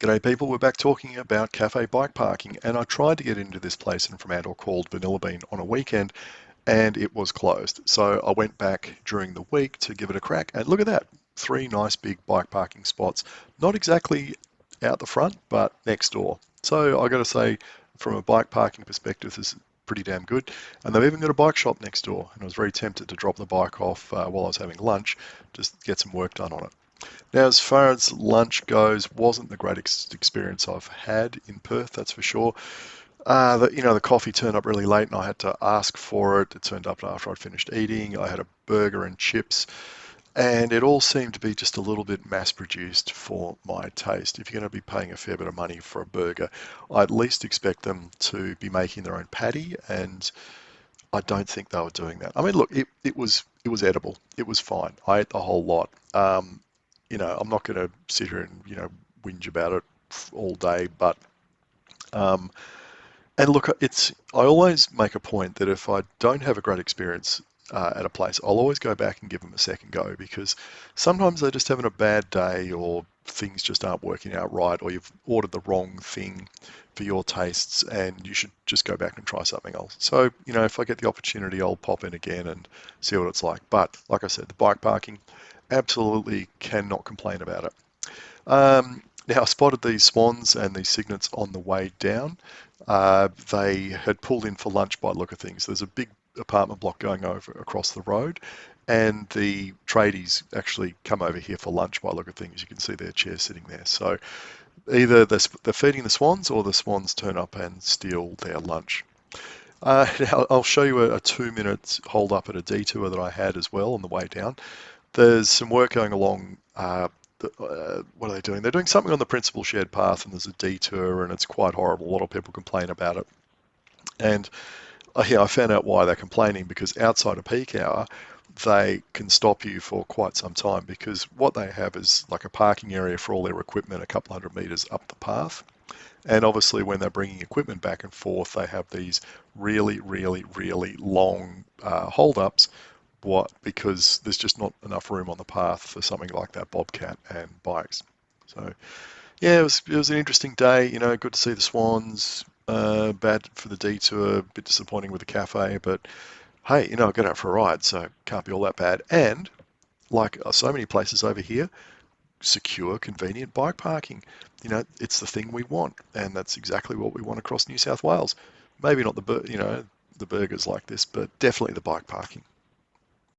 G'day people, we're back talking about cafe bike parking, and I tried to get into this place in Fremantle called Vanilla Bean on a weekend and it was closed. So I went back during the week to give it a crack, and look at that, three nice big bike parking spots. Not exactly out the front, but next door. So I got to say, from a bike parking perspective, this is pretty damn good. And they've even got a bike shop next door, and I was very tempted to drop the bike off while I was having lunch, just get some work done on it. Now, as far as lunch goes, wasn't the greatest experience I've had in Perth, that's for sure. The coffee turned up really late and I had to ask for it. It turned up after I'd finished eating. I had a burger and chips, and it all seemed to be just a little bit mass produced for my taste. If you're going to be paying a fair bit of money for a burger, I at least expect them to be making their own patty, and I don't think they were doing that. I mean, look, it was edible. It was fine. I ate the whole lot. I'm not going to sit here and whinge about it all day, but um, and look, I always make a point that if I don't have a great experience at a place, I'll always go back and give them a second go, because sometimes they're just having a bad day or things just aren't working out right, or you've ordered the wrong thing for your tastes and you should just go back and try something else. So, if I get the opportunity, I'll pop in again and see what it's like. But like I said, the bike parking, absolutely cannot complain about it. Now, I spotted these swans and these cygnets on the way down. They had pulled in for lunch by the look of things. There's a big apartment block going over across the road, and the tradies actually come over here for lunch by the look of things. You can see their chairs sitting there. So either they're feeding the swans, or the swans turn up and steal their lunch. Now, I'll show you a 2 minute hold up at a detour that I had as well on the way down. There's some work going along. What are they doing? They're doing something on the principal shared path, and there's a detour, and it's quite horrible. A lot of people complain about it. And yeah, I found out why they're complaining, because outside of peak hour, they can stop you for quite some time, because what they have is like a parking area for all their equipment a couple hundred meters up the path. And obviously, when they're bringing equipment back and forth, they have these really, really, really long hold-ups. What? Because there's just not enough room on the path for something like that bobcat and bikes. So yeah, it was an interesting day. Good to see the swans. Bad for the detour. A bit disappointing with the cafe, but hey, I got out for a ride, so can't be all that bad. And like so many places over here, secure, convenient bike parking. It's the thing we want, and that's exactly what we want across New South Wales. Maybe not the burgers like this, but definitely the bike parking.